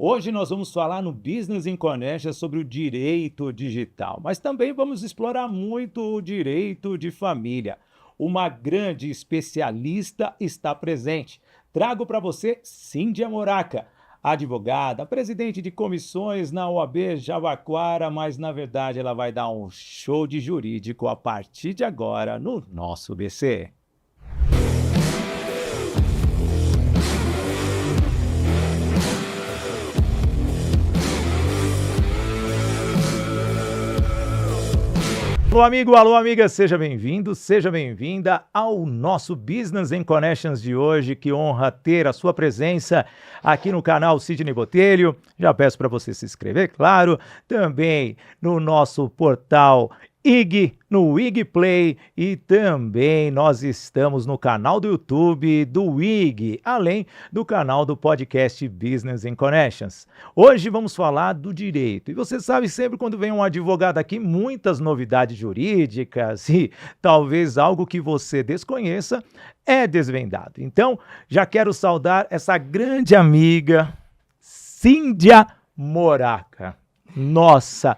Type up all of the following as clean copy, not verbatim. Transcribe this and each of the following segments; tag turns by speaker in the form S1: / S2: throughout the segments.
S1: Hoje nós vamos falar no Business in Connection sobre o direito digital, mas também vamos explorar muito o direito de família. Uma grande especialista está presente. Trago para você Cíndia Moraca, advogada, presidente de comissões na OAB Jabaquara, mas na verdade ela vai dar um show de jurídico a partir de agora no nosso BC. Alô amigo, alô amiga, seja bem-vindo, seja bem-vinda ao nosso Business in Connections de hoje. Que honra ter a sua presença aqui no canal Sidney Botelho. Já peço para você se inscrever, claro, também no nosso portal IG, no IG Play, e também nós estamos no canal do YouTube do IG, além do canal do podcast Business in Connections. Hoje vamos falar do direito, e você sabe, sempre quando vem um advogado aqui, muitas novidades jurídicas e talvez algo que você desconheça é desvendado. Então, já quero saudar essa grande amiga, Cíndia Moraca. Nossa!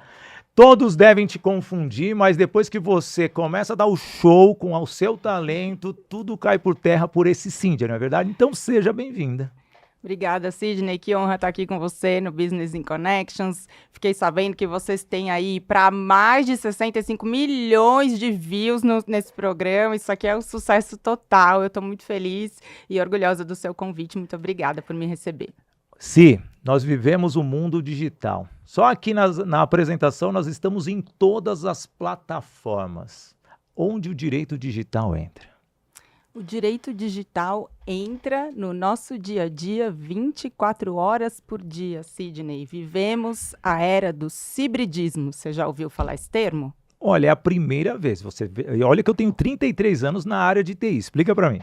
S1: Todos devem te confundir, mas depois que você começa a dar o show com o seu talento, tudo cai por terra por esse Cíndia, não é verdade? Então seja bem-vinda.
S2: Obrigada, Sidney. Que honra estar aqui com você no Business in Connections. Fiquei sabendo que vocês têm aí para mais de 65 milhões de views nesse programa. Isso aqui é um sucesso total. Eu estou muito feliz e orgulhosa do seu convite. Muito obrigada por me receber.
S1: Sim, nós vivemos o mundo digital. Só aqui na apresentação nós estamos em todas as plataformas. Onde o direito digital entra?
S2: O direito digital entra no nosso dia a dia 24 horas por dia, Sidney. Vivemos a era do cibridismo. Você já ouviu falar esse termo?
S1: Olha, é a primeira vez. Olha que eu tenho 33 anos na área de TI. Explica para mim.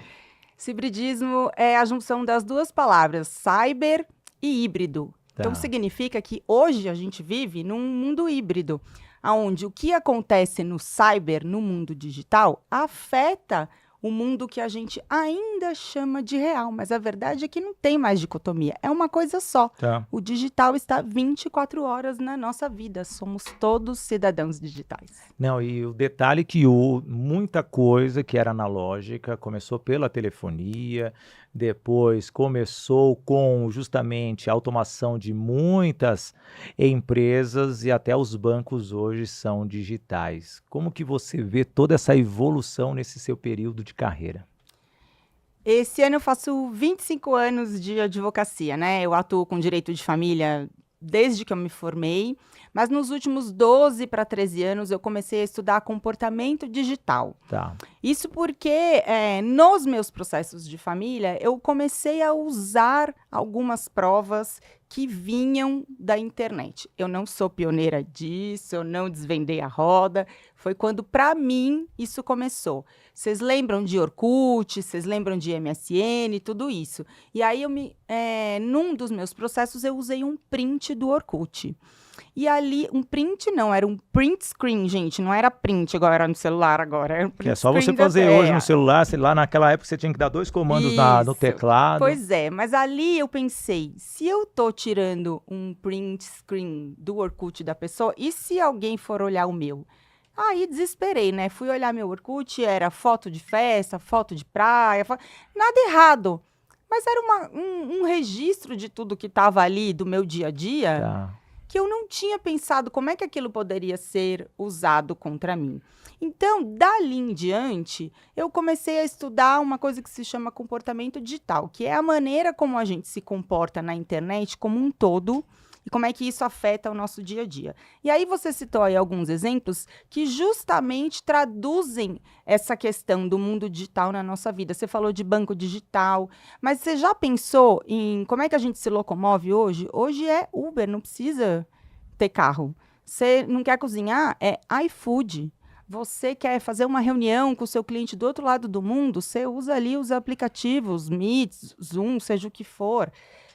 S2: Cibridismo é a junção das duas palavras, cyber e híbrido. Então, significa que hoje a gente vive num mundo híbrido, onde o que acontece no cyber, no mundo digital, afeta o mundo que a gente ainda chama de real. Mas a verdade é que não tem mais dicotomia, é uma coisa só. O digital está 24 horas na nossa vida, somos todos cidadãos digitais.
S1: Não, e o detalhe é que muita coisa que era analógica começou pela telefonia, depois começou com justamente a automação de muitas empresas e até os bancos hoje são digitais. Como que você vê toda essa evolução nesse seu período de carreira?
S2: Esse ano eu faço 25 anos de advocacia, né? Eu atuo com direito de família desde que eu me formei, mas nos últimos 12 para 13 anos eu comecei a estudar comportamento digital. Isso porque nos meus processos de família eu comecei a usar algumas provas que vinham da internet. Eu não sou pioneira disso, eu não desvendei a roda, foi quando, para mim, isso começou. Vocês lembram de Orkut, vocês lembram de MSN, tudo isso. E aí, num dos meus processos, eu usei um print do Orkut. E ali, um print não, era um print screen, gente, não era print igual era no celular agora. Era um print
S1: é só você fazer hoje no celular, sei lá, naquela época você tinha que dar 2 comandos no teclado.
S2: Pois é, mas ali eu pensei, se eu tô tirando um print screen do Orkut da pessoa, e se alguém for olhar o meu? Aí desesperei, né? Fui olhar meu Orkut, era foto de festa, foto de praia, nada errado. Mas era um registro de tudo que estava ali do meu dia a dia, que eu não tinha pensado como é que aquilo poderia ser usado contra mim. Então, dali em diante, eu comecei a estudar uma coisa que se chama comportamento digital, que é a maneira como a gente se comporta na internet como um todo e como é que isso afeta o nosso dia a dia. E aí você citou aí alguns exemplos que justamente traduzem essa questão do mundo digital na nossa vida. Você falou de banco digital, mas você já pensou em como é que a gente se locomove hoje? Hoje é Uber, não precisa ter carro. Você não quer cozinhar? É iFood. Você quer fazer uma reunião com o seu cliente do outro lado do mundo? Você usa ali os aplicativos, Meet, Zoom, seja o que for.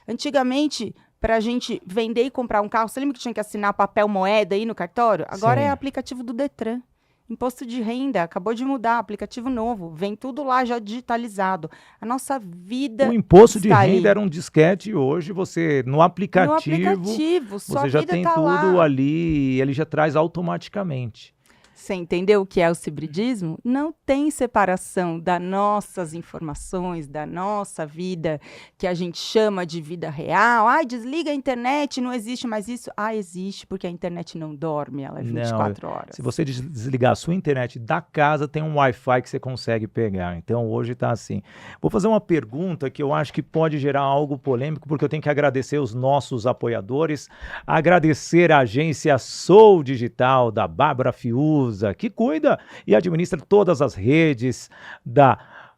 S2: Antigamente, para a gente vender e comprar um carro, você lembra que tinha que assinar papel moeda aí no cartório? Agora é aplicativo do Detran. Imposto de renda, acabou de mudar, aplicativo novo, vem tudo lá já digitalizado. A nossa vida
S1: O imposto de
S2: está
S1: renda
S2: ali.
S1: era um disquete e hoje você, no
S2: No
S1: aplicativo,
S2: aplicativo, sua
S1: você já
S2: vida
S1: tem
S2: tá
S1: tudo
S2: lá.
S1: ali, ele já traz automaticamente.
S2: Você entendeu o que é o hibridismo? Não tem separação das nossas informações, da nossa vida, que a gente chama de vida real. Ai, desliga a internet, não existe mais isso. Ah, existe, porque a internet não dorme, ela é
S1: Não,
S2: 24 horas.
S1: se você desligar a sua internet da casa, tem um Wi-Fi que você consegue pegar. Então, hoje está assim. Vou fazer uma pergunta que eu acho que pode gerar algo polêmico, porque eu tenho que agradecer os nossos apoiadores, agradecer a agência Sou Digital, da Bárbara Fiuza, que cuida e administra todas as redes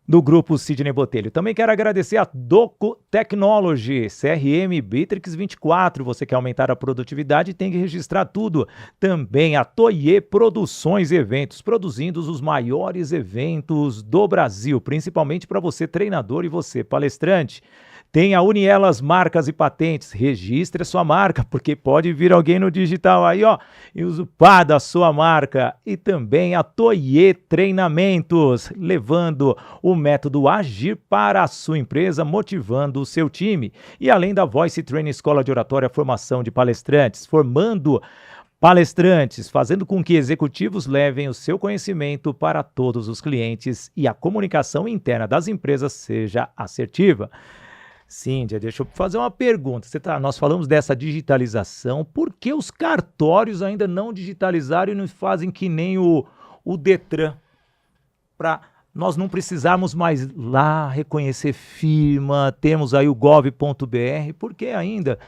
S1: do grupo Sidney Botelho. Também quero agradecer a Doco Technology, CRM Bitrix 24. Você quer aumentar a produtividade, tem que registrar tudo. Também a Toye Produções e Eventos, produzindo os maiores eventos do Brasil, principalmente para você treinador e você palestrante. Tem a Unielas Marcas e Patentes. Registre a sua marca, porque pode vir alguém no digital aí, ó, e usurpar da sua marca. E também a Toye Treinamentos, levando o método Agir para a sua empresa, motivando o seu time. E além da Voice Training Escola de Oratória, formação de palestrantes, formando palestrantes, fazendo com que executivos levem o seu conhecimento para todos os clientes e a comunicação interna das empresas seja assertiva. Cíntia, deixa eu fazer uma pergunta. Nós falamos dessa digitalização. Por que os cartórios ainda não digitalizaram e não fazem que nem o Detran? Para nós não precisarmos mais lá reconhecer firma, temos aí o gov.br. Por que ainda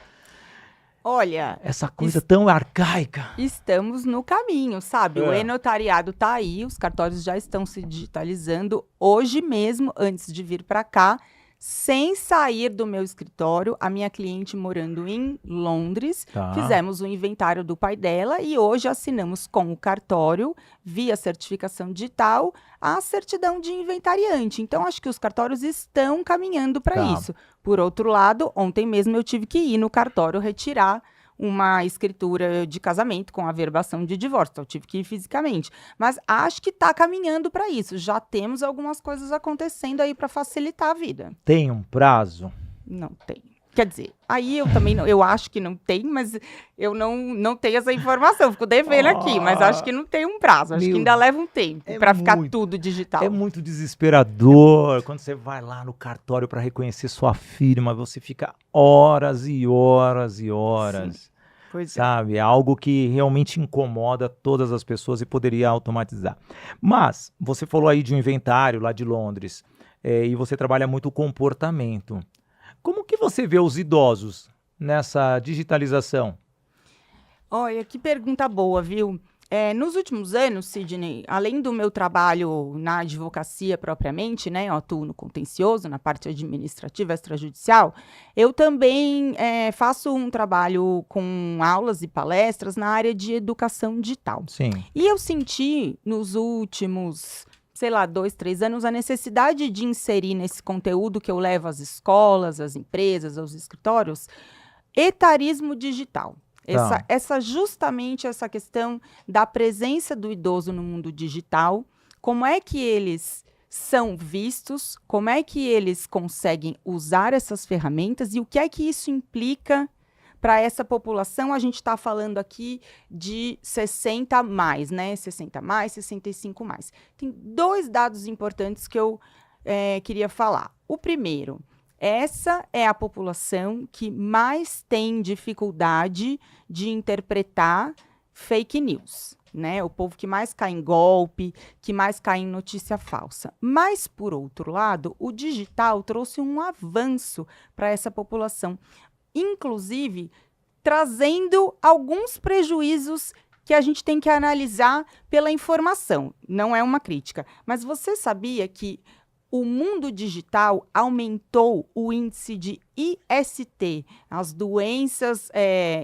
S2: Olha,
S1: essa coisa tão arcaica?
S2: estamos no caminho, sabe? O e-notariado está aí, os cartórios já estão se digitalizando. Hoje mesmo, antes de vir para cá, sem sair do meu escritório, a minha cliente morando em Londres, fizemos o inventário do pai dela e hoje assinamos com o cartório, via certificação digital, a certidão de inventariante. Então, acho que os cartórios estão caminhando para isso. Por outro lado, ontem mesmo eu tive que ir no cartório retirar uma escritura de casamento com averbação de divórcio. Então, eu tive que ir fisicamente. Mas acho que está caminhando para isso. Já temos algumas coisas acontecendo aí para facilitar a vida.
S1: Tem um prazo?
S2: Não tem. Quer dizer, aí eu também não, eu acho que não tem, mas eu não tenho essa informação. Fico devendo aqui, mas acho que não tem um prazo. Acho que ainda leva um tempo para ficar tudo digital.
S1: É muito desesperador quando você vai lá no cartório para reconhecer sua firma, você fica horas e horas e horas. Sim.
S2: Pois
S1: sabe? É algo que realmente incomoda todas as pessoas e poderia automatizar. Mas você falou aí de um inventário lá de Londres e você trabalha muito o comportamento. Como que você vê os idosos nessa digitalização?
S2: Olha, que pergunta boa, viu? Nos últimos anos, Sidney, além do meu trabalho na advocacia propriamente, né, eu atuo no contencioso, na parte administrativa extrajudicial, eu também faço um trabalho com aulas e palestras na área de educação digital.
S1: Sim.
S2: E eu senti nos últimos, 2, 3 anos, a necessidade de inserir nesse conteúdo que eu levo às escolas, às empresas, aos escritórios, etarismo digital. Justamente essa questão da presença do idoso no mundo digital, como é que eles são vistos, como é que eles conseguem usar essas ferramentas e o que é que isso implica para essa população. A gente está falando aqui de 60 mais, né? 60 mais, 65 mais. Tem 2 dados importantes que eu queria falar. O primeiro, essa é a população que mais tem dificuldade de interpretar fake news, né? O povo que mais cai em golpe, que mais cai em notícia falsa. Mas, por outro lado, o digital trouxe um avanço para essa população, inclusive trazendo alguns prejuízos que a gente tem que analisar pela informação. Não é uma crítica, mas você sabia que o mundo digital aumentou o índice de IST, as doenças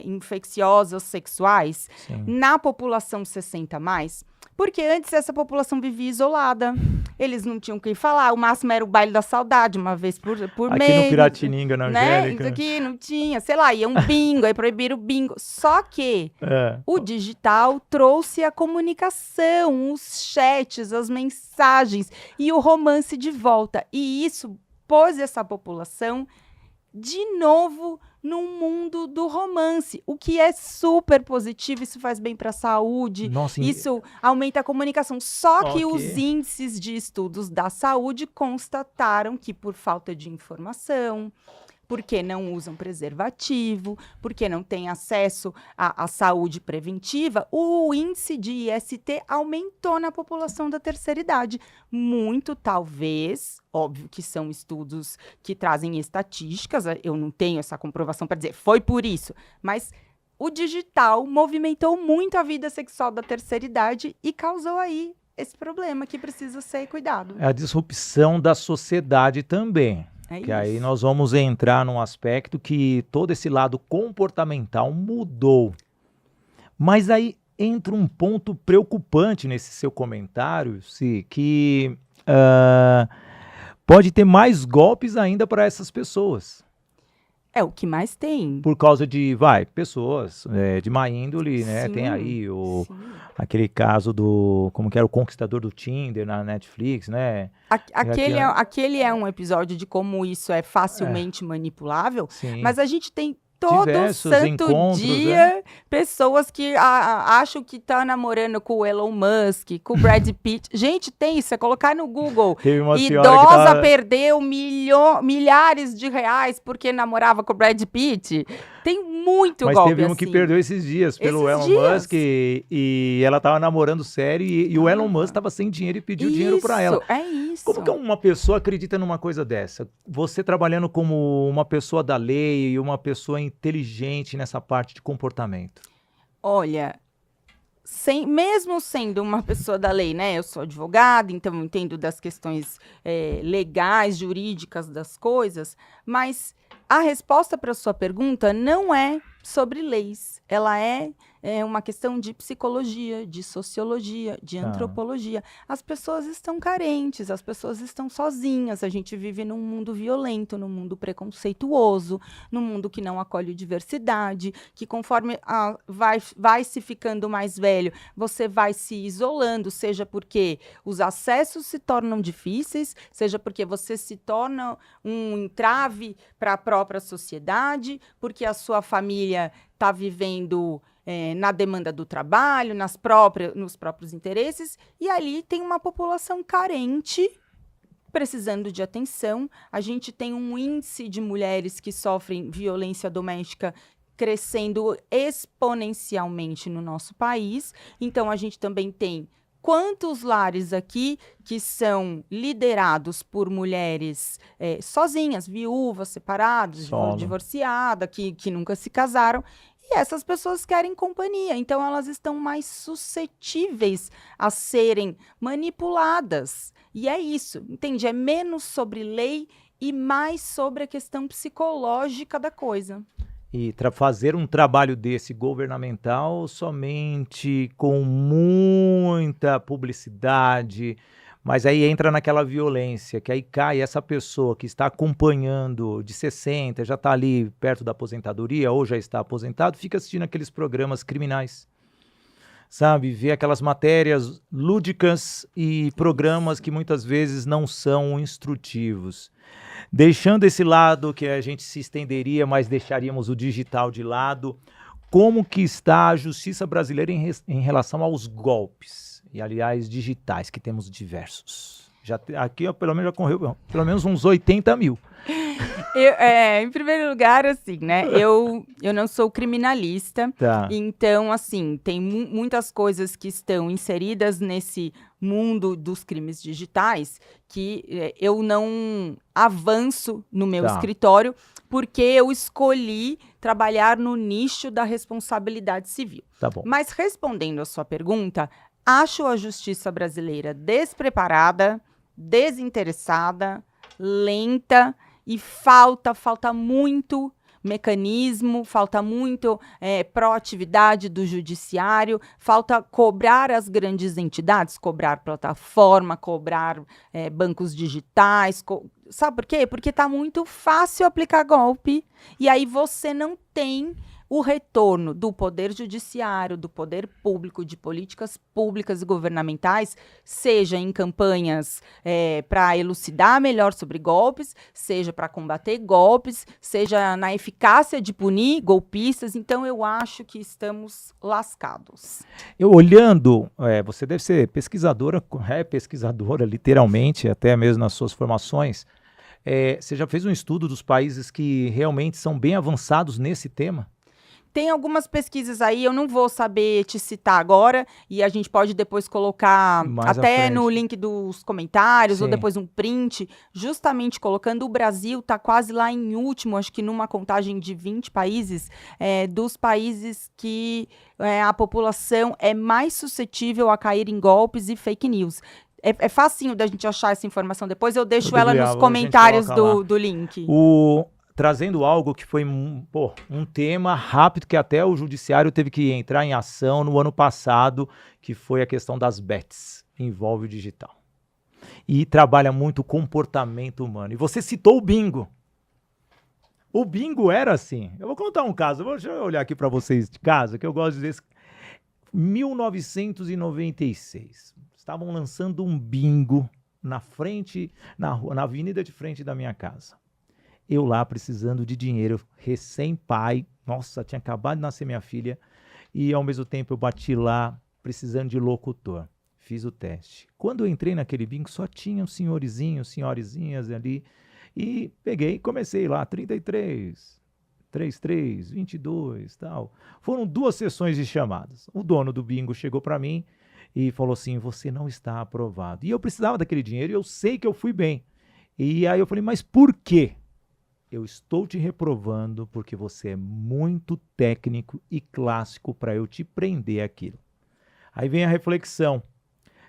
S2: infecciosas sexuais,
S1: Sim.
S2: na população 60+, Porque antes essa população vivia isolada. Eles não tinham quem falar. O máximo era o baile da saudade, uma vez por mês.
S1: Aqui no Piratininga, na Angélica.
S2: Isso aqui não tinha, sei lá, ia um bingo, aí proibiram o bingo. Só que o digital trouxe a comunicação, os chats, as mensagens e o romance de volta. E isso pôs essa população de novo no mundo do romance, o que é super positivo, isso faz bem para a saúde,
S1: Nossa,
S2: isso aumenta a comunicação. Só que os índices de estudos da saúde constataram que por falta de informação, porque não usam preservativo, porque não têm acesso à saúde preventiva, o índice de IST aumentou na população da terceira idade. Muito, talvez, óbvio que são estudos que trazem estatísticas, eu não tenho essa comprovação para dizer, foi por isso, mas o digital movimentou muito a vida sexual da terceira idade e causou aí esse problema que precisa ser cuidado.
S1: É a disrupção da sociedade também. Que aí nós vamos entrar num aspecto que todo esse lado comportamental mudou. Mas aí entra um ponto preocupante nesse seu comentário, que pode ter mais golpes ainda para essas pessoas.
S2: É o que mais tem.
S1: Por causa de, pessoas de má índole, né? Sim, tem aí aquele caso do, como que era, o Conquistador do Tinder na Netflix, né?
S2: Aquele é um episódio de como isso é facilmente manipulável,
S1: sim.
S2: Mas a gente tem todo santo dia pessoas que acham que tá namorando com o Elon Musk, com o Brad Pitt. Gente, tem isso, é colocar no Google. Idosa perdeu milhares de reais porque namorava com o Brad Pitt. Tem muito golpe assim.
S1: Mas teve um que perdeu esses dias pelo Elon Musk e ela tava namorando sério e o Elon Musk tava sem dinheiro e pediu dinheiro para ela.
S2: É isso.
S1: Como que uma pessoa acredita numa coisa dessa? Você trabalhando como uma pessoa da lei e uma pessoa inteligente nessa parte de comportamento.
S2: Olha, mesmo sendo uma pessoa da lei, né? Eu sou advogada, então eu entendo das questões legais, jurídicas das coisas, mas a resposta para a sua pergunta não é sobre leis. Ela é uma questão de psicologia, de sociologia, de antropologia. As pessoas estão carentes, as pessoas estão sozinhas. A gente vive num mundo violento, num mundo preconceituoso, num mundo que não acolhe diversidade, que conforme vai se ficando mais velho, você vai se isolando, seja porque os acessos se tornam difíceis, seja porque você se torna um entrave para a própria sociedade, porque a sua família está vivendo na demanda do trabalho, nos próprios interesses, e ali tem uma população carente, precisando de atenção. A gente tem um índice de mulheres que sofrem violência doméstica crescendo exponencialmente no nosso país. Então, a gente também tem quantos lares aqui que são liderados por mulheres sozinhas, viúvas, separadas, divorciadas, que nunca se casaram. E essas pessoas querem companhia, então elas estão mais suscetíveis a serem manipuladas. E é isso, entende? É menos sobre lei e mais sobre a questão psicológica da coisa.
S1: E fazer um trabalho desse governamental somente com muita publicidade, mas aí entra naquela violência, que aí cai essa pessoa que está acompanhando de 60, já está ali perto da aposentadoria ou já está aposentado, fica assistindo aqueles programas criminais, sabe? Vê aquelas matérias lúdicas e programas que muitas vezes não são instrutivos. Deixando esse lado que a gente se estenderia, mas deixaríamos o digital de lado, como que está a justiça brasileira em relação aos golpes? E, aliás, digitais, que temos diversos. Aqui, pelo menos, já correu pelo menos uns 80 mil.
S2: Em primeiro lugar, assim, né? Eu não sou criminalista.
S1: Tá.
S2: Então, assim, tem muitas coisas que estão inseridas nesse mundo dos crimes digitais que eu não avanço no meu escritório porque eu escolhi trabalhar no nicho da responsabilidade civil.
S1: Tá bom.
S2: Mas, respondendo a sua pergunta, acho a justiça brasileira despreparada, desinteressada, lenta e falta muito mecanismo, falta muito proatividade do judiciário, falta cobrar as grandes entidades, cobrar plataforma, cobrar bancos digitais. Sabe por quê? Porque está muito fácil aplicar golpe e aí você não tem o retorno do poder judiciário, do poder público, de políticas públicas e governamentais, seja em campanhas para elucidar melhor sobre golpes, seja para combater golpes, seja na eficácia de punir golpistas. Então, eu acho que estamos lascados.
S1: Eu olhando, você deve ser pesquisadora literalmente, até mesmo nas suas formações. Você já fez um estudo dos países que realmente são bem avançados nesse tema?
S2: Tem algumas pesquisas aí, eu não vou saber te citar agora, e a gente pode depois colocar
S1: Mais à
S2: até
S1: frente.
S2: no link dos comentários, ou
S1: Sim.
S2: depois um print, justamente colocando o Brasil, tá quase lá em último, acho que numa contagem de 20 países, dos países que a população é mais suscetível a cair em golpes e fake news. É facinho da gente achar essa informação depois, eu deixo ela nos comentários do link.
S1: Trazendo algo que foi um tema rápido que até o judiciário teve que entrar em ação no ano passado, que foi a questão das bets, envolve o digital. E trabalha muito o comportamento humano. E você citou o bingo. O bingo era assim. Eu vou contar um caso, deixa eu olhar aqui para vocês de casa, que eu gosto de dizer. 1996. Estavam lançando um bingo na frente, na avenida de frente da minha casa. Eu lá precisando de dinheiro, recém-pai, nossa, tinha acabado de nascer minha filha, e ao mesmo tempo eu bati lá, precisando de locutor. Fiz o teste. Quando eu entrei naquele bingo, só tinham senhorezinhas ali, e peguei, comecei lá, 33, 33, 22, tal. Foram 2 sessões de chamadas. O dono do bingo chegou para mim e falou assim, você não está aprovado. E eu precisava daquele dinheiro e eu sei que eu fui bem. E aí eu falei, mas por quê? Eu estou te reprovando porque você é muito técnico e clássico para eu te prender aquilo. Aí vem a reflexão.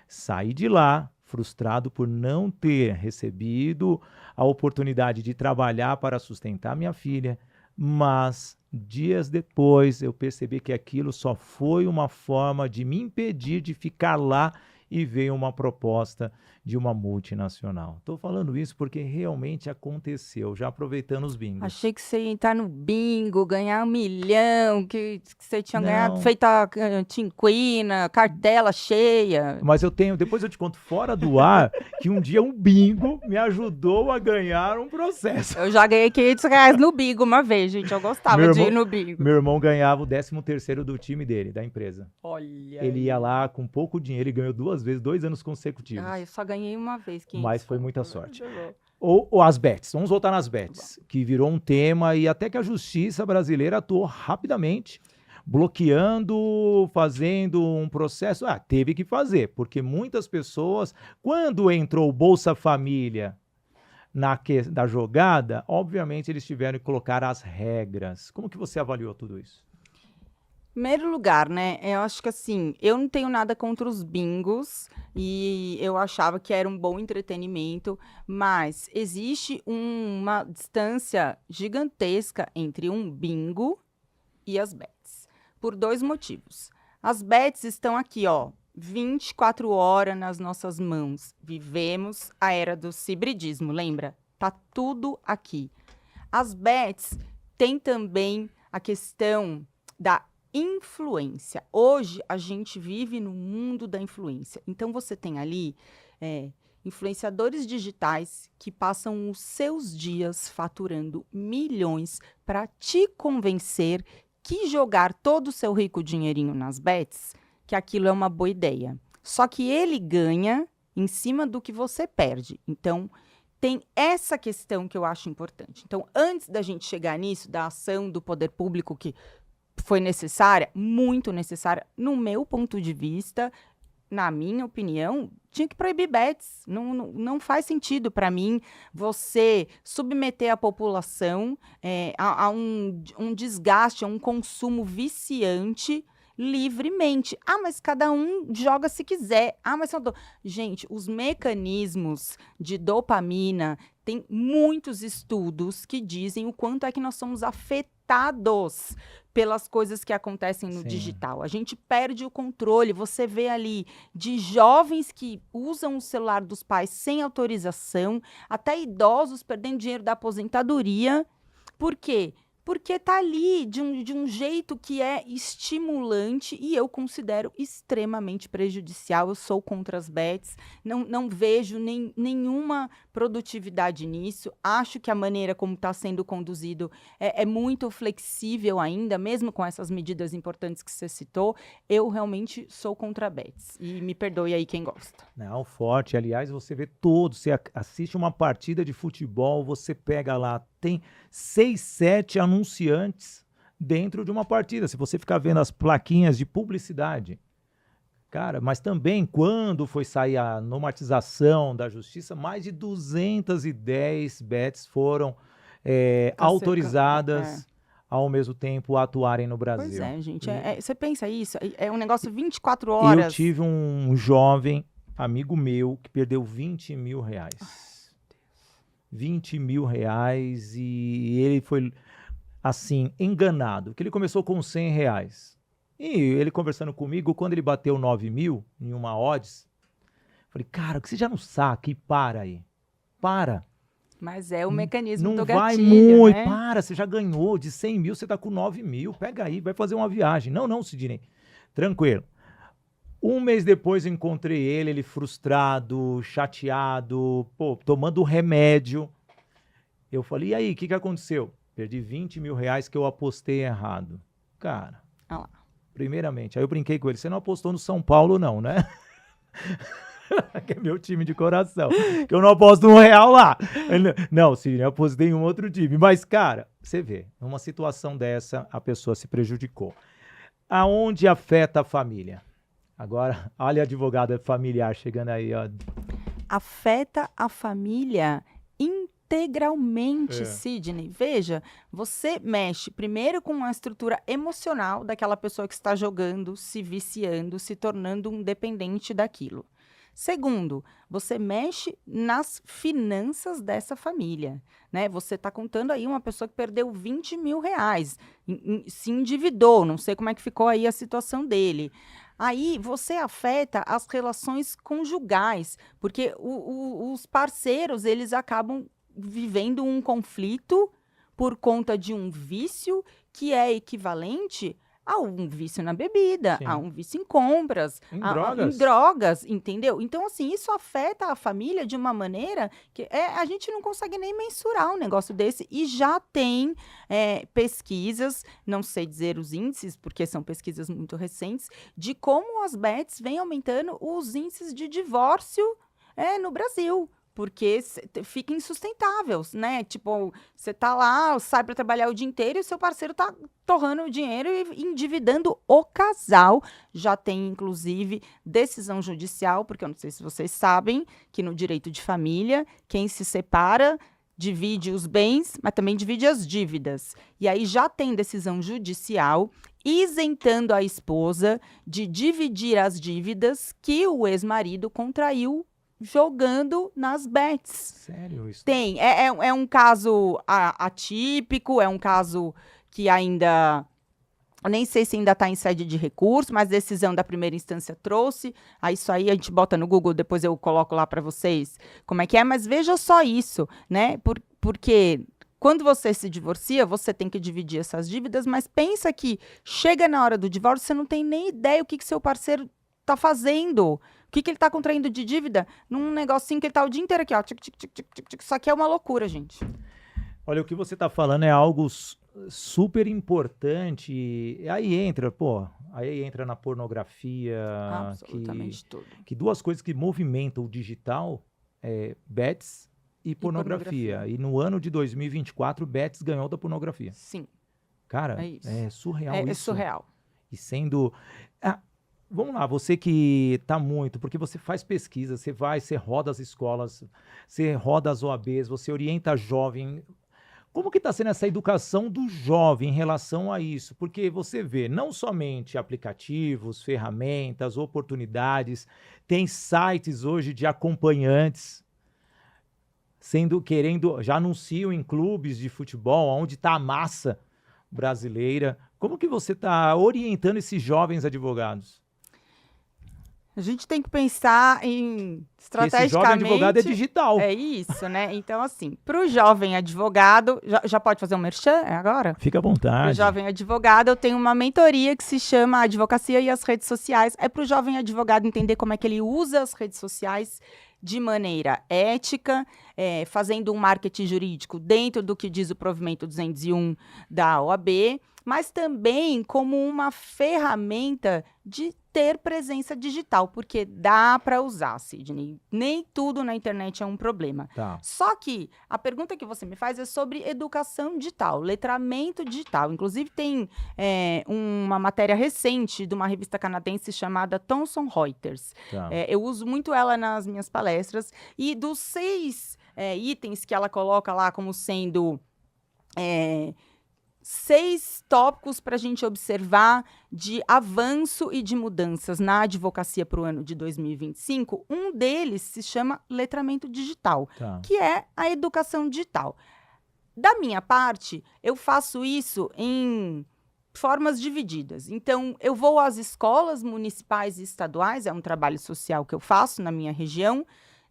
S1: Saí de lá frustrado por não ter recebido a oportunidade de trabalhar para sustentar minha filha, mas dias depois eu percebi que aquilo só foi uma forma de me impedir de ficar lá e veio uma proposta de uma multinacional. Estou falando isso porque realmente aconteceu, já aproveitando os bingos.
S2: Achei que você ia entrar no bingo, ganhar 1 milhão, que você tinha ganhado, feito a tinquina, cartela cheia.
S1: Mas eu tenho, depois eu te conto fora do ar, que um dia um bingo me ajudou a ganhar um processo.
S2: Eu já ganhei R$500 no bingo uma vez, gente, eu gostava de ir no bingo.
S1: Meu irmão ganhava o 13º do time dele, da empresa.
S2: Olha.
S1: Ele ia lá com pouco dinheiro e ganhou 2 vezes, 2 anos consecutivos.
S2: Ah, eu só ganhei uma vez.
S1: Mas foi muita sorte. Ou as bets, vamos voltar nas bets, que virou um tema e até que a justiça brasileira atuou rapidamente, bloqueando, fazendo um processo. Teve que fazer, porque muitas pessoas, quando entrou o Bolsa Família da jogada, obviamente eles tiveram que colocar as regras. Como que você avaliou tudo isso?
S2: Em primeiro lugar, né, eu acho que assim, eu não tenho nada contra os bingos e eu achava que era um bom entretenimento, mas existe uma distância gigantesca entre um bingo e as bets, por 2 motivos. As bets estão aqui, 24 horas nas nossas mãos. Vivemos a era do hibridismo, lembra? Tá tudo aqui. As bets têm também a questão da influência. Hoje, a gente vive no mundo da influência. Então, você tem ali influenciadores digitais que passam os seus dias faturando milhões para te convencer que jogar todo o seu rico dinheirinho nas bets, que aquilo é uma boa ideia. Só que ele ganha em cima do que você perde. Então, tem essa questão que eu acho importante. Então, antes da gente chegar nisso, da ação do poder público que foi necessária, muito necessária, no meu ponto de vista, na minha opinião, tinha que proibir bets. Não faz sentido para mim você submeter a população a um desgaste, a um consumo viciante livremente. Mas cada um joga se quiser. Mas gente, os mecanismos de dopamina Tem muitos estudos que dizem o quanto é que nós somos afetados pelas coisas que acontecem no
S1: Sim.
S2: digital. A gente perde o controle. Você vê ali de jovens que usam o celular dos pais sem autorização, até idosos perdendo dinheiro da aposentadoria. Por quê? Porque tá ali de um jeito que é estimulante e eu considero extremamente prejudicial. Eu sou contra as bets, não vejo nenhuma produtividade nisso. Acho que a maneira como está sendo conduzido é muito flexível ainda, mesmo com essas medidas importantes que você citou. Eu realmente sou contra bets. E me perdoe aí quem gosta.
S1: Não, forte. Aliás, você vê todos, você assiste uma partida de futebol, você pega lá, tem 6, 7 anunciantes dentro de uma partida. Se você ficar vendo as plaquinhas de publicidade, cara, mas também quando foi sair a normatização da justiça, mais de 210 bets foram autorizadas ao mesmo tempo a atuarem no Brasil.
S2: Pois é, gente. Você pensa isso? É um negócio 24
S1: Eu
S2: horas.
S1: tive um jovem amigo meu que perdeu 20 mil reais. 20 mil reais e ele foi, assim, enganado, porque ele começou com 100 reais. E ele conversando comigo, quando ele bateu 9 mil em uma odds, falei, cara, que você já não saca e para aí. Para.
S2: Mas é o mecanismo do
S1: Não vai
S2: gatilho,
S1: muito,
S2: né?
S1: para, você já ganhou de 100 mil, você tá com 9 mil, pega aí, vai fazer uma viagem. Não, Sidney, tranquilo. Um mês depois eu encontrei ele frustrado, chateado, tomando remédio. Eu falei, e aí, o que aconteceu? Perdi 20 mil reais que eu apostei errado. Cara, primeiramente, aí eu brinquei com ele, você não apostou no São Paulo não, né? Que é meu time de coração, que eu não aposto R$1 lá. Não, Sidney, eu apostei em um outro time. Mas, cara, você vê, numa situação dessa, a pessoa se prejudicou. Aonde afeta a família? Agora, olha a advogada familiar chegando aí, ó.
S2: Afeta a família integralmente, Sidney. Veja, você mexe primeiro com a estrutura emocional daquela pessoa que está jogando, se viciando, se tornando um dependente daquilo. Segundo, você mexe nas finanças dessa família, né? Você está contando aí uma pessoa que perdeu 20 mil reais, se endividou, não sei como é que ficou aí a situação dele. Aí você afeta as relações conjugais, porque os parceiros, eles acabam vivendo um conflito por conta de um vício que é equivalente a um vício na bebida,
S1: Sim.
S2: a um vício em compras,
S1: Em
S2: drogas, entendeu? Então, assim, isso afeta a família de uma maneira que a gente não consegue nem mensurar um negócio desse. E já tem pesquisas, não sei dizer os índices, porque são pesquisas muito recentes, de como as bets vêm aumentando os índices de divórcio no Brasil. Porque fica insustentável, né? Tipo, você tá lá, sai para trabalhar o dia inteiro e o seu parceiro tá torrando o dinheiro e endividando o casal. Já tem, inclusive, decisão judicial, porque eu não sei se vocês sabem que no direito de família, quem se separa divide os bens, mas também divide as dívidas. E aí já tem decisão judicial isentando a esposa de dividir as dívidas que o ex-marido contraiu jogando nas bets.
S1: Sério isso?
S2: Tem. É um caso atípico, é um caso que ainda... Nem sei se ainda está em sede de recurso, mas decisão da primeira instância trouxe. Aí isso aí a gente bota no Google, depois eu coloco lá para vocês como é que é. Mas veja só isso, né? Porque quando você se divorcia, você tem que dividir essas dívidas, mas pensa que chega na hora do divórcio, você não tem nem ideia o que seu parceiro está fazendo. O que ele está contraindo de dívida num negocinho que ele está o dia inteiro aqui, ó. Isso aqui é uma loucura, gente.
S1: Olha, o que você está falando é algo super importante. E aí entra na pornografia.
S2: Absolutamente tudo.
S1: Que duas coisas que movimentam o digital é bets e pornografia. E no ano de 2024, bets ganhou da pornografia.
S2: Sim.
S1: Cara, é surreal isso.
S2: É surreal.
S1: E sendo... Vamos lá, você que está muito, porque você faz pesquisa, você roda as escolas, você roda as OABs, você orienta jovem. Como que está sendo essa educação do jovem em relação a isso? Porque você vê não somente aplicativos, ferramentas, oportunidades, tem sites hoje de acompanhantes. já anunciam em clubes de futebol, onde está a massa brasileira. Como que você está orientando esses jovens advogados?
S2: A gente tem que pensar em
S1: Porque esse jovem advogado é
S2: estrategicamente.
S1: digital.
S2: É isso, né? Então, assim, para o jovem advogado, já pode fazer um merchan agora?
S1: Fica à
S2: Para o
S1: vontade.
S2: jovem advogado, eu tenho uma mentoria que se chama Advocacia e as Redes Sociais. É para o jovem advogado entender como é que ele usa as redes sociais de maneira ética, fazendo um marketing jurídico dentro do que diz o provimento 201 da OAB, mas também como uma ferramenta de ter presença digital, porque dá para usar, Sidney. Nem tudo na internet é um problema.
S1: Tá.
S2: Só que a pergunta que você me faz é sobre educação digital, letramento digital. Inclusive, tem uma matéria recente de uma revista canadense chamada Thomson Reuters.
S1: Tá.
S2: Eu uso muito ela nas minhas palestras. E dos 6 itens que ela coloca lá como sendo 6 tópicos para a gente observar de avanço e de mudanças na advocacia para o ano de 2025, um deles se chama letramento digital,
S1: Tá.
S2: que é a educação digital. Da minha parte, eu faço isso em formas divididas. Então, eu vou às escolas municipais e estaduais, é um trabalho social que eu faço na minha região,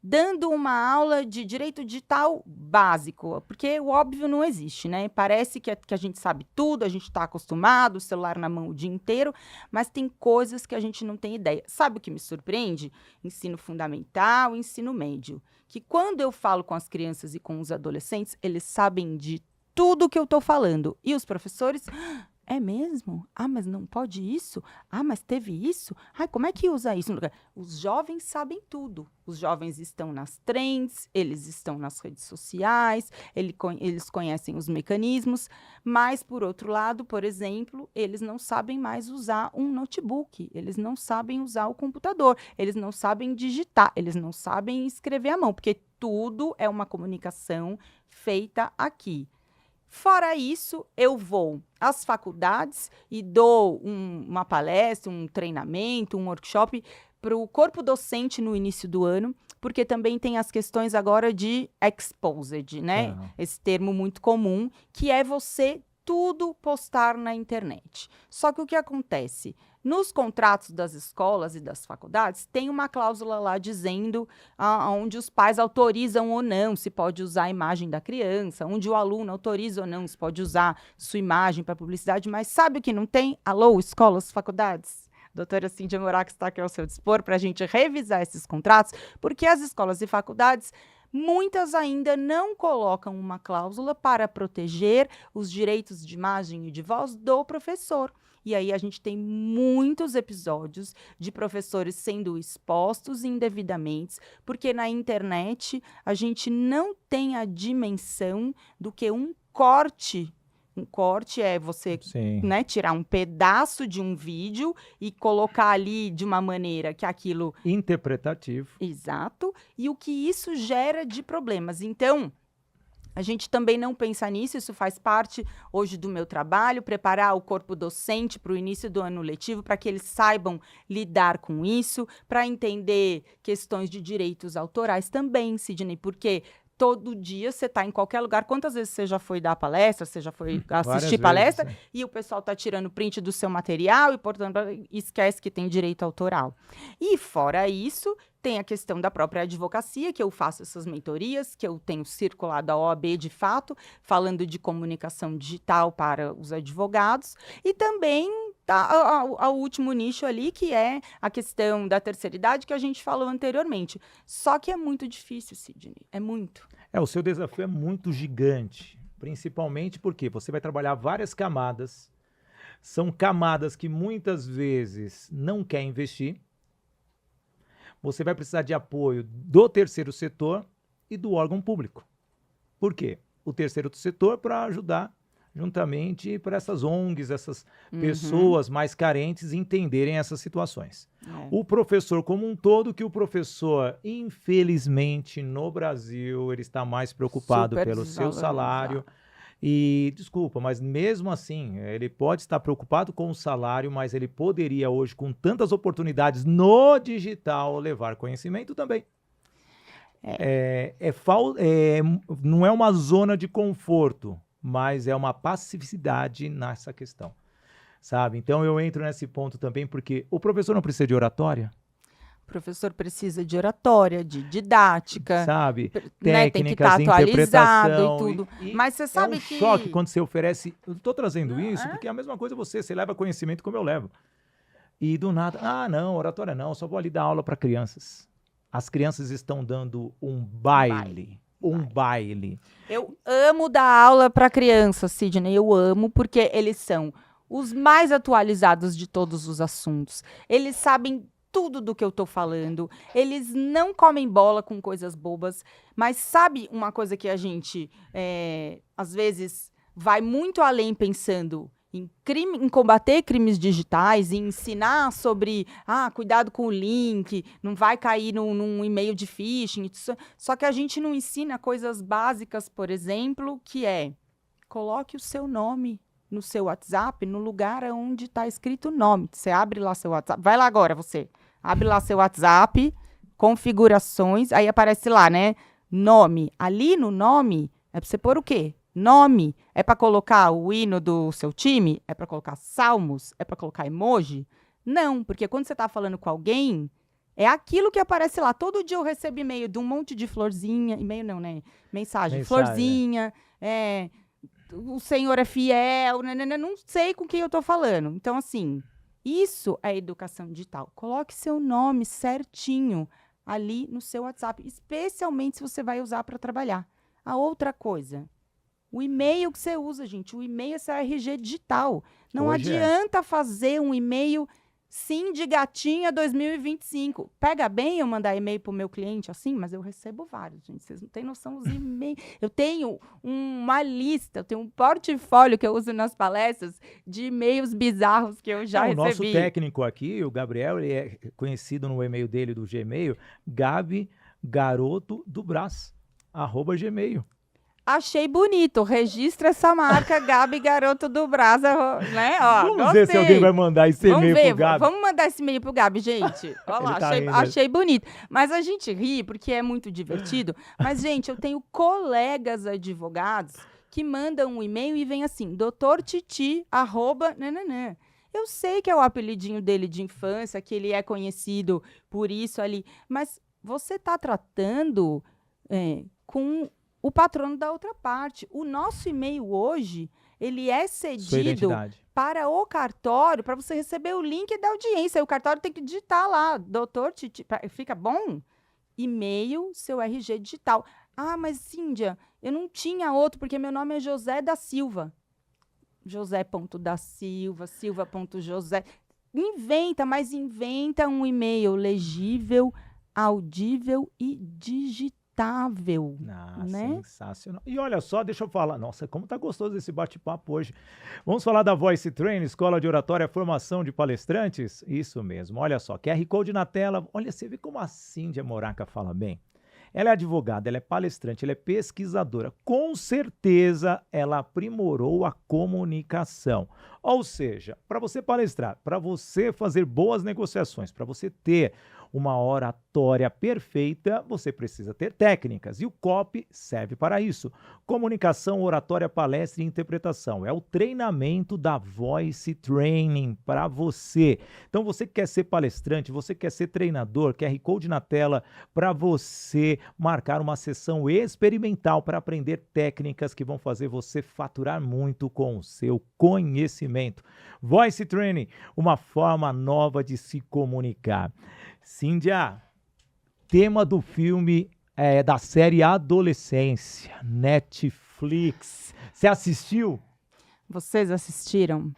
S2: dando uma aula de direito digital básico, porque o óbvio não existe, né? Parece que a gente sabe tudo, a gente está acostumado, o celular na mão o dia inteiro, mas tem coisas que a gente não tem ideia. Sabe o que me surpreende? Ensino fundamental, ensino médio. Que quando eu falo com as crianças e com os adolescentes, eles sabem de tudo que eu estou falando. E os professores... É mesmo? Ah, mas não pode isso? Ah, mas teve isso? Ai, como é que usa isso? Os jovens sabem tudo. Os jovens estão nas trends, eles estão nas redes sociais, eles conhecem os mecanismos, mas, por outro lado, por exemplo, eles não sabem mais usar um notebook, eles não sabem usar o computador, eles não sabem digitar, eles não sabem escrever à mão, porque tudo é uma comunicação feita aqui. Fora isso, eu vou às faculdades e dou uma palestra, um treinamento, um workshop para o corpo docente no início do ano, porque também tem as questões agora de exposed, né? Esse termo muito comum, que é você tudo postar na internet. Só que o que acontece? Nos contratos das escolas e das faculdades, tem uma cláusula lá dizendo onde os pais autorizam ou não se pode usar a imagem da criança, onde o aluno autoriza ou não se pode usar sua imagem para publicidade, mas sabe o que não tem? Alô, escolas, faculdades? Doutora Cíndia Morax está aqui ao seu dispor para a gente revisar esses contratos, porque as escolas e faculdades, muitas ainda não colocam uma cláusula para proteger os direitos de imagem e de voz do professor. E aí a gente tem muitos episódios de professores sendo expostos indevidamente, porque na internet a gente não tem a dimensão do que um corte. Um corte é você, né, tirar um pedaço de um vídeo e colocar ali de uma maneira que aquilo...
S1: interpretativo.
S2: Exato. E o que isso gera de problemas. Então, a gente também não pensa nisso, isso faz parte hoje do meu trabalho, preparar o corpo docente para o início do ano letivo, para que eles saibam lidar com isso, para entender questões de direitos autorais também, Sidney, porque... todo dia você está em qualquer lugar. Quantas vezes você já foi dar palestra, você já foi assistir palestra, vezes, e o pessoal está tirando print do seu material e, portanto, esquece que tem direito autoral. E, fora isso, tem a questão da própria advocacia, que eu faço essas mentorias, que eu tenho circulado a OAB de fato, falando de comunicação digital para os advogados, e também ao último nicho ali, que é a questão da terceira idade, que a gente falou anteriormente. Só que é muito difícil, Sidney, é muito.
S1: O seu desafio é muito gigante, principalmente porque você vai trabalhar várias camadas, são camadas que muitas vezes não quer investir, você vai precisar de apoio do terceiro setor e do órgão público. Por quê? O terceiro setor para ajudar juntamente para essas ONGs, essas pessoas mais carentes entenderem essas situações. O professor como um todo, que o professor, infelizmente, no Brasil, ele está mais preocupado pelo seu salário. E, desculpa, mas mesmo assim, ele pode estar preocupado com o salário, mas ele poderia hoje, com tantas oportunidades no digital, levar conhecimento também. Não é uma zona de conforto, mas é uma passividade nessa questão, sabe? Então eu entro nesse ponto também porque o professor não precisa de oratória,
S2: O professor precisa de oratória, de didática,
S1: sabe?
S2: né? Tem que estar
S1: Técnicas,
S2: atualizado e
S1: interpretação.
S2: tudo. Mas você
S1: É um
S2: sabe
S1: choque
S2: que...
S1: quando você oferece. Eu estou trazendo isso
S2: É?
S1: porque é a mesma coisa você leva conhecimento como eu levo. E do nada, não, oratória não, só vou ali dar aula para crianças. As crianças estão dando um baile. Um baile.
S2: Eu amo dar aula para criança, Sidney. Eu amo porque eles são os mais atualizados de todos os assuntos. Eles sabem tudo do que eu tô falando. Eles não comem bola com coisas bobas. Mas sabe uma coisa que a gente, às vezes, vai muito além pensando em combater crimes digitais, em ensinar sobre, cuidado com o link, não vai cair num e-mail de phishing. Só que a gente não ensina coisas básicas, por exemplo, que coloque o seu nome no seu WhatsApp, no lugar onde está escrito o nome. Você abre lá seu WhatsApp. Vai lá agora, você. Abre lá seu WhatsApp, configurações, aí aparece lá, né? Nome. Ali no nome, é para você pôr o quê? Nome. É para colocar o hino do seu time? É para colocar salmos? É para colocar emoji? Não, porque quando você está falando com alguém, é aquilo que aparece lá. Todo dia eu recebo e-mail de um monte de florzinha. E-mail não, né? Mensagem. Florzinha. O Senhor é fiel. Não sei com quem eu tô falando. Então, assim, isso é educação digital. Coloque seu nome certinho ali no seu WhatsApp, especialmente se você vai usar para trabalhar. A outra coisa, o e-mail que você usa, gente, o e-mail é seu RG digital. Não adianta fazer um e-mail sim de gatinha 2025. Pega bem eu mandar e-mail para o meu cliente assim, mas eu recebo vários, gente. Vocês não têm noção dos e-mails. Eu tenho uma lista, eu tenho um portfólio que eu uso nas palestras de e-mails bizarros que eu já recebi.
S1: O nosso técnico aqui, o Gabriel, ele é conhecido no e-mail dele do Gmail, Gabi Garoto do Brás, @gmail.
S2: Achei bonito. Registra essa marca, Gabi Garoto do Brasa, né? Ó,
S1: vamos ver se alguém vai mandar esse e-mail pro Gabi.
S2: Vamos mandar esse e-mail pro Gabi, gente. Olha lá, achei bonito. Mas a gente ri porque é muito divertido. Mas, gente, eu tenho colegas advogados que mandam um e-mail e vem assim, doutortiti, @, nananã. Eu sei que é o apelidinho dele de infância, que ele é conhecido por isso ali, mas você está tratando com o patrono da outra parte. O nosso e-mail hoje, ele é cedido para o cartório, para você receber o link da audiência. O cartório tem que digitar lá, doutor Titi. Fica bom? E-mail, seu RG digital. Mas Cíndia, eu não tinha outro, porque meu nome é José da Silva. José.da Silva.josé. Inventa um e-mail legível, audível e digital. Né?
S1: Sensacional. E olha só, deixa eu falar. Nossa, como tá gostoso esse bate-papo hoje. Vamos falar da Voice Training, Escola de Oratória, Formação de Palestrantes? Isso mesmo. Olha só, QR Code na tela. Olha, você vê como a Cíndia Moraca fala bem. Ela é advogada, ela é palestrante, ela é pesquisadora. Com certeza, ela aprimorou a comunicação. Ou seja, para você palestrar, para você fazer boas negociações, para você ter uma oratória perfeita, você precisa ter técnicas. E o COP serve para isso. Comunicação, oratória, palestra e interpretação. É o treinamento da Voice Training para você. Então, você que quer ser palestrante, você quer ser treinador, QR Code na tela para você marcar uma sessão experimental para aprender técnicas que vão fazer você faturar muito com o seu conhecimento. Voice Training, uma forma nova de se comunicar. Cíndia, tema do filme da série Adolescência, Netflix. Você assistiu?
S2: Vocês assistiram?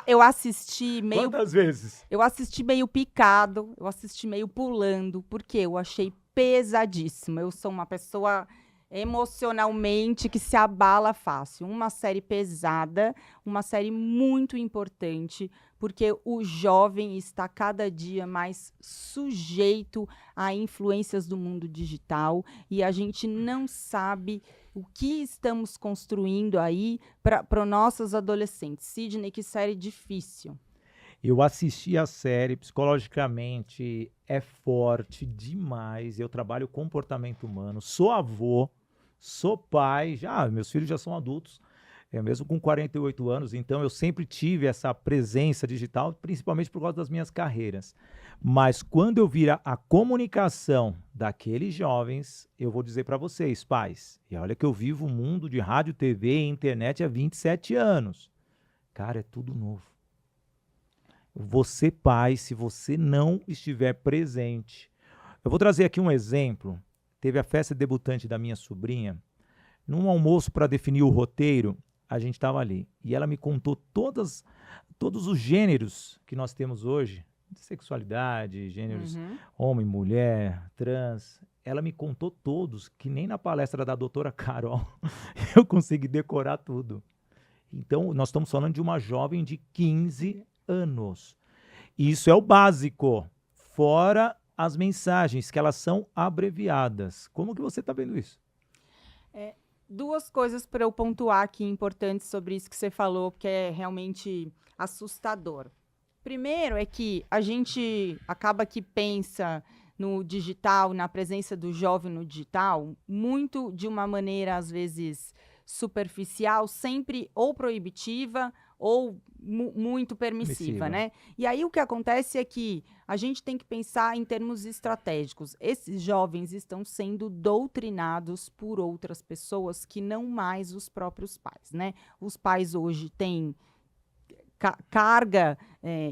S2: Eu assisti meio...
S1: Quantas vezes?
S2: Eu assisti meio picado, eu assisti meio pulando, porque eu achei pesadíssimo. Eu sou uma pessoa emocionalmente que se abala fácil. Uma série pesada, uma série muito importante, porque o jovem está cada dia mais sujeito a influências do mundo digital e a gente não sabe o que estamos construindo aí para nossos adolescentes. Sidney, que série difícil.
S1: Eu assisti a série, psicologicamente é forte demais. Eu trabalho comportamento humano, sou avô, sou pai, já meus filhos já são adultos, mesmo com 48 anos, então eu sempre tive essa presença digital, principalmente por causa das minhas carreiras. Mas quando eu vi a comunicação daqueles jovens, eu vou dizer para vocês, pais, e olha que eu vivo o mundo de rádio, TV e internet há 27 anos. Cara, é tudo novo. Você, pai, se você não estiver presente. Eu vou trazer aqui um exemplo. Teve a festa debutante da minha sobrinha. Num almoço para definir o roteiro, a gente estava ali. E ela me contou todos os gêneros que nós temos hoje, de sexualidade, gêneros homem, mulher, trans. Ela me contou todos, que nem na palestra da doutora Carol eu consegui decorar tudo. Então, nós estamos falando de uma jovem de 15 anos. Isso é o básico, fora as mensagens, que elas são abreviadas. Como que você está vendo isso?
S2: Duas coisas para eu pontuar aqui importantes sobre isso que você falou, porque é realmente assustador. Primeiro é que a gente acaba que pensa no digital, na presença do jovem no digital, muito de uma maneira, às vezes, superficial, sempre ou proibitiva ou muito permissiva, né? E aí o que acontece é que a gente tem que pensar em termos estratégicos. Esses jovens estão sendo doutrinados por outras pessoas que não mais os próprios pais, né? Os pais hoje têm carga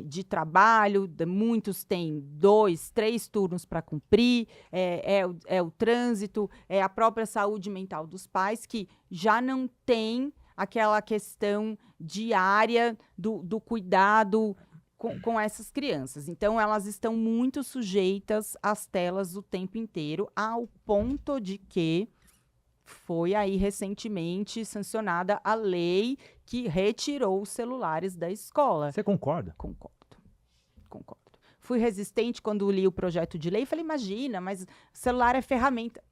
S2: de trabalho, muitos têm 2, 3 turnos para cumprir, é o trânsito, é a própria saúde mental dos pais, que já não tem aquela questão diária do cuidado com essas crianças. Então, elas estão muito sujeitas às telas o tempo inteiro, ao ponto de que foi aí recentemente sancionada a lei que retirou os celulares da escola.
S1: Você concorda?
S2: Concordo. Fui resistente quando li o projeto de lei. Falei, imagina, mas celular é ferramenta.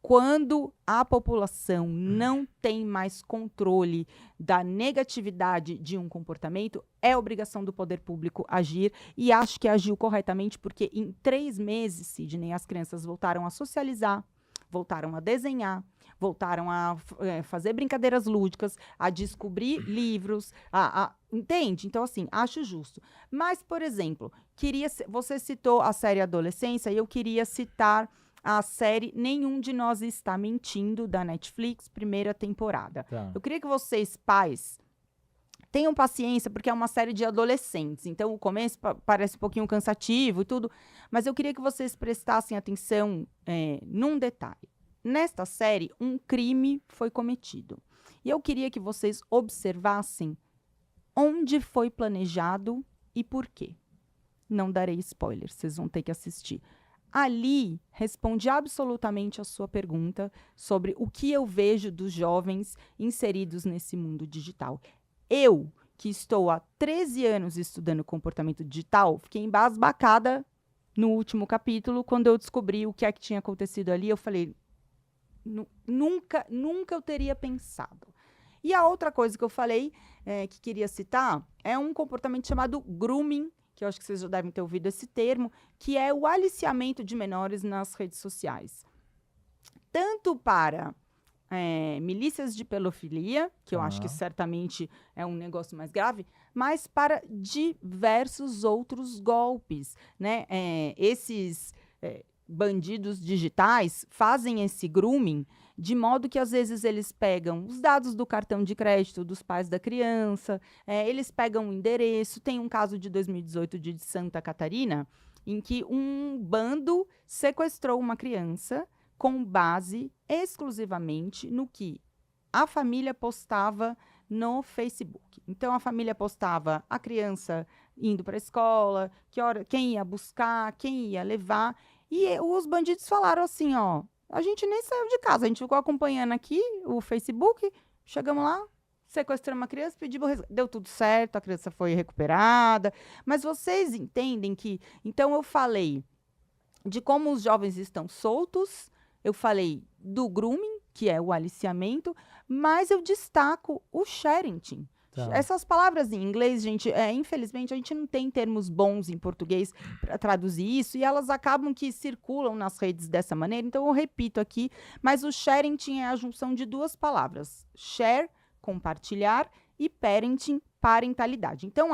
S2: Quando a população não tem mais controle da negatividade de um comportamento, é obrigação do poder público agir, e acho que agiu corretamente, porque em 3 meses, Sidney, as crianças voltaram a socializar, voltaram a desenhar, voltaram a fazer brincadeiras lúdicas, a descobrir livros, entende? Então, assim, acho justo. Mas, por exemplo, você citou a série Adolescência, e eu queria citar a série Nenhum de Nós Está Mentindo, da Netflix, 1ª temporada.
S1: Tá.
S2: Eu queria que vocês, pais, tenham paciência, porque é uma série de adolescentes. Então, o começo parece um pouquinho cansativo e tudo, mas eu queria que vocês prestassem atenção num detalhe. Nesta série, um crime foi cometido. E eu queria que vocês observassem onde foi planejado e por quê. Não darei spoiler, vocês vão ter que assistir. Ali, responde absolutamente a sua pergunta sobre o que eu vejo dos jovens inseridos nesse mundo digital. Eu, que estou há 13 anos estudando comportamento digital, fiquei embasbacada no último capítulo, quando eu descobri o que é que tinha acontecido ali. Eu falei, nunca eu teria pensado. E a outra coisa que eu falei, que queria citar, é um comportamento chamado grooming, que eu acho que vocês já devem ter ouvido esse termo, que é o aliciamento de menores nas redes sociais. Tanto para milícias de pedofilia, que eu acho que certamente é um negócio mais grave, mas para diversos outros golpes, né? Esses bandidos digitais fazem esse grooming de modo que, às vezes, eles pegam os dados do cartão de crédito dos pais da criança, eles pegam o endereço. Tem um caso de 2018 de Santa Catarina, em que um bando sequestrou uma criança com base exclusivamente no que a família postava no Facebook. Então, a família postava a criança indo para a escola, quem ia buscar, quem ia levar. E os bandidos falaram assim, a gente nem saiu de casa, a gente ficou acompanhando aqui o Facebook, chegamos lá, sequestramos uma criança, pedimos resgate. Deu tudo certo, a criança foi recuperada. Mas vocês entendem que... Então, eu falei de como os jovens estão soltos, eu falei do grooming, que é o aliciamento, mas eu destaco o sharing.
S1: Tá.
S2: Essas palavras em inglês, gente, infelizmente, a gente não tem termos bons em português para traduzir isso, e elas acabam que circulam nas redes dessa maneira, então eu repito aqui, mas o sharing é a junção de duas palavras, share, compartilhar, e parenting, parentalidade. Então,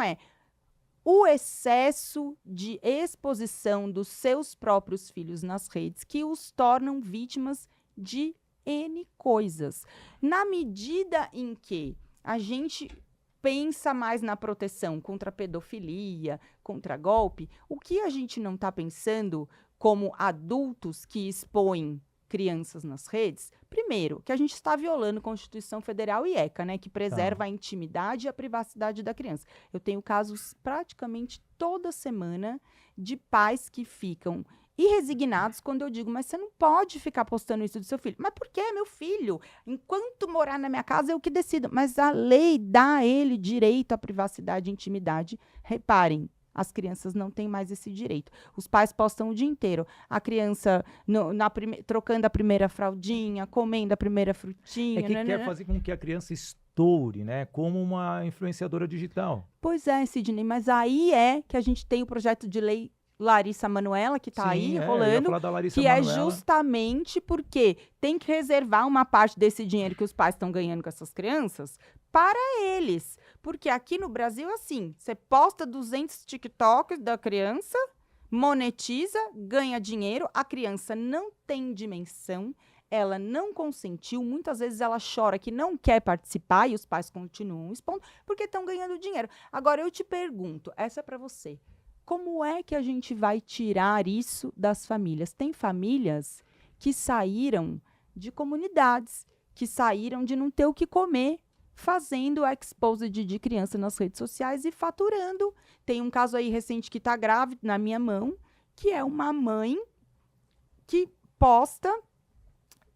S2: o excesso de exposição dos seus próprios filhos nas redes que os tornam vítimas de N coisas. Na medida em que a gente pensa mais na proteção contra a pedofilia, contra golpe, o que a gente não está pensando como adultos que expõem crianças nas redes? Primeiro, que a gente está violando a Constituição Federal e ECA, né, que preserva a intimidade e a privacidade da criança. Eu tenho casos praticamente toda semana de pais que ficam irresignados quando eu digo, mas você não pode ficar postando isso do seu filho. Mas por quê, meu filho? Enquanto morar na minha casa, eu que decido. Mas a lei dá a ele direito à privacidade e intimidade. Reparem, as crianças não têm mais esse direito. Os pais postam o dia inteiro. A criança trocando a primeira fraldinha, comendo a primeira frutinha.
S1: Quer fazer com que a criança estoure, né? Como uma influenciadora digital.
S2: Pois é, Sidney, mas aí que a gente tem o projeto de lei Larissa Manoela, que está aí rolando, que é justamente porque tem que reservar uma parte desse dinheiro que os pais estão ganhando com essas crianças para eles. Porque aqui no Brasil, assim, você posta 200 TikToks da criança, monetiza, ganha dinheiro, a criança não tem dimensão, ela não consentiu, muitas vezes ela chora que não quer participar e os pais continuam expondo porque estão ganhando dinheiro. Agora, eu te pergunto, essa é para você. Como é que a gente vai tirar isso das famílias? Tem famílias que saíram de comunidades, que saíram de não ter o que comer, fazendo exposed de criança nas redes sociais e faturando. Tem um caso aí recente que está grávida na minha mão, que é uma mãe que posta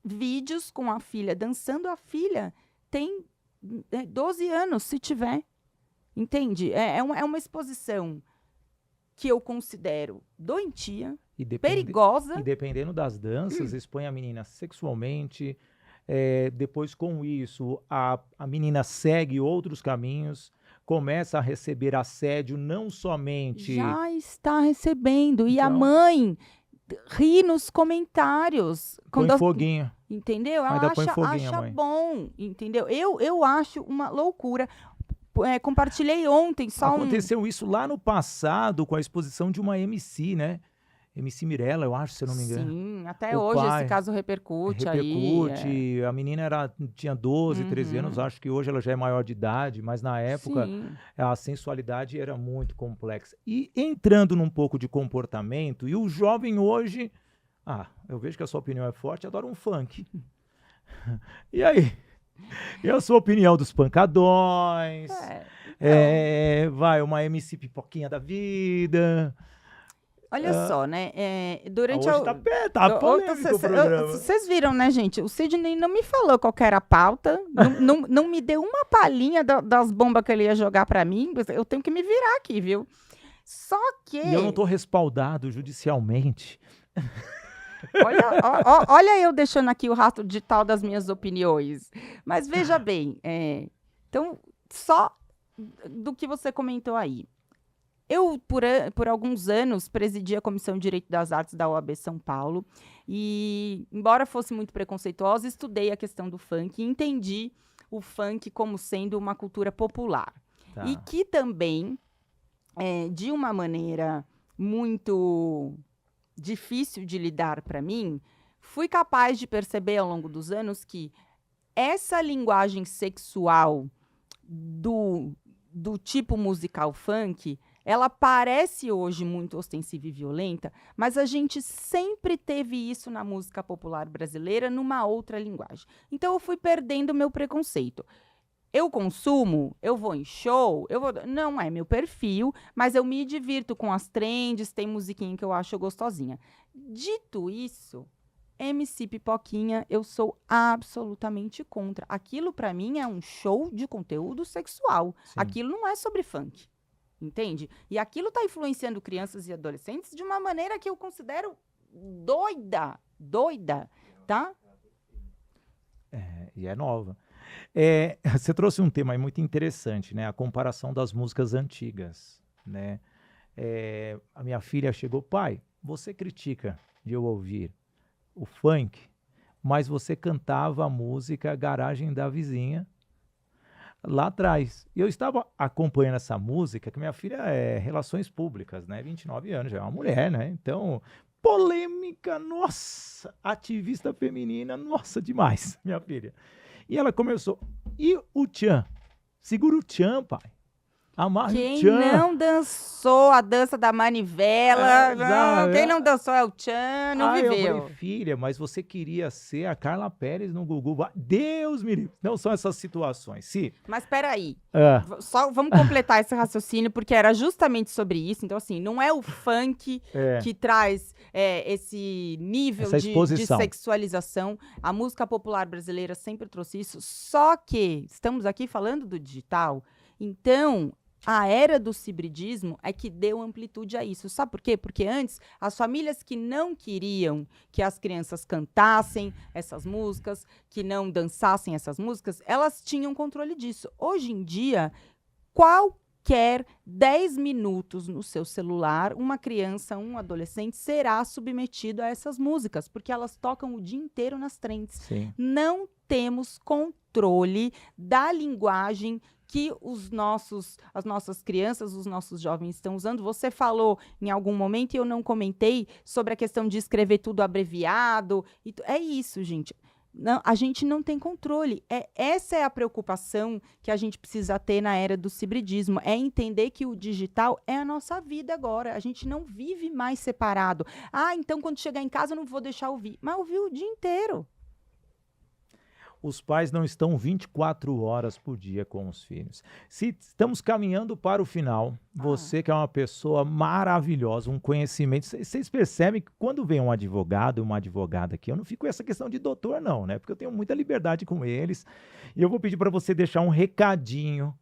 S2: vídeos com a filha dançando. A filha tem 12 anos, se tiver. Entende? É uma exposição que eu considero doentia, perigosa.
S1: E dependendo das danças, expõe a menina sexualmente. Depois, com isso, a menina segue outros caminhos, começa a receber assédio, não somente...
S2: Já está recebendo. E a mãe ri nos comentários.
S1: Põe foguinho.
S2: Entendeu? Ela acha bom, entendeu? Eu acho uma loucura. Compartilhei ontem
S1: Aconteceu isso lá no passado com a exposição de uma MC, né? MC Mirella, eu acho, se eu não me engano.
S2: Sim, até hoje esse caso repercute aí.
S1: A menina tinha 12, 13 anos, acho que hoje ela já é maior de idade, mas na época a sensualidade era muito complexa. E entrando num pouco de comportamento, e o jovem hoje, eu vejo que a sua opinião é forte, adora um funk. E aí? E a sua opinião dos pancadões? Vai, uma MC pipoquinha da vida.
S2: Olha só, né? Durante
S1: hoje tá polêmico o programa.
S2: Vocês viram, né, gente? O Sidney não me falou qual que era a pauta, não me deu uma palhinha das bombas que ele ia jogar pra mim. Eu tenho que me virar aqui, viu? Só que...
S1: E eu não tô respaldado judicialmente.
S2: Olha eu deixando aqui o rastro digital das minhas opiniões. Mas veja bem, então, só do que você comentou aí. Eu, por alguns anos, presidi a Comissão de Direito das Artes da OAB São Paulo e, embora fosse muito preconceituosa, estudei a questão do funk e entendi o funk como sendo uma cultura popular. Tá. E que também, de uma maneira muito difícil de lidar para mim, fui capaz de perceber ao longo dos anos que essa linguagem sexual do tipo musical funk, ela parece hoje muito ostensiva e violenta, mas a gente sempre teve isso na música popular brasileira numa outra linguagem. Então eu fui perdendo meu preconceito. Eu consumo, eu vou em show, não é meu perfil, mas eu me divirto com as trends, tem musiquinha que eu acho gostosinha. Dito isso, MC Pipoquinha, eu sou absolutamente contra. Aquilo, para mim, é um show de conteúdo sexual. Sim. Aquilo não é sobre funk, entende? E aquilo está influenciando crianças e adolescentes de uma maneira que eu considero doida, tá?
S1: E é nova. Você trouxe um tema aí muito interessante, né? A comparação das músicas antigas, né? A minha filha chegou, pai, você critica de eu ouvir o funk, mas você cantava a música Garagem da Vizinha lá atrás. E eu estava acompanhando essa música, que minha filha é relações públicas, né? 29 anos, já é uma mulher, né? Então, polêmica, nossa, ativista feminina, nossa, demais, minha filha. E ela começou, e o tchan? Segura o tchan, pai. Amarre o
S2: Quem
S1: tchan.
S2: não dançou a dança da manivela, quem não
S1: Exato.
S2: dançou é o tchan, não
S1: Eu
S2: viveu.
S1: falei, filha, mas você queria ser a Carla Pérez no Gugu. Deus me livre. Não são essas situações. Se,
S2: Mas peraí,
S1: ah,
S2: só vamos completar esse raciocínio, porque era justamente sobre isso. Então, assim, não é o funk que traz esse nível
S1: essa
S2: de
S1: exposição.
S2: sexualização. A música popular brasileira sempre trouxe isso. Só que estamos aqui falando do digital. Então, a era do hibridismo é que deu amplitude a isso. Sabe por quê? Porque antes, as famílias que não queriam que as crianças cantassem essas músicas, que não dançassem essas músicas, elas tinham controle disso. Hoje em dia, qualquer 10 minutos no seu celular, uma criança, um adolescente será submetido a essas músicas, porque elas tocam o dia inteiro nas trends.
S1: Sim.
S2: Não temos controle da linguagem que as nossas crianças, os nossos jovens estão usando. Você falou em algum momento, e eu não comentei, sobre a questão de escrever tudo abreviado. É isso, gente. Não, a gente não tem controle. Essa é a preocupação que a gente precisa ter na era do hibridismo. É entender que o digital é a nossa vida agora. A gente não vive mais separado. Então quando chegar em casa eu não vou deixar ouvir. Mas ouvir o dia inteiro.
S1: Os pais não estão 24 horas por dia com os filhos. Se estamos caminhando para o final, você que é uma pessoa maravilhosa, um conhecimento, vocês percebem que quando vem um advogado e uma advogada aqui, eu não fico com essa questão de doutor não, né? Porque eu tenho muita liberdade com eles. E eu vou pedir para você deixar um recadinho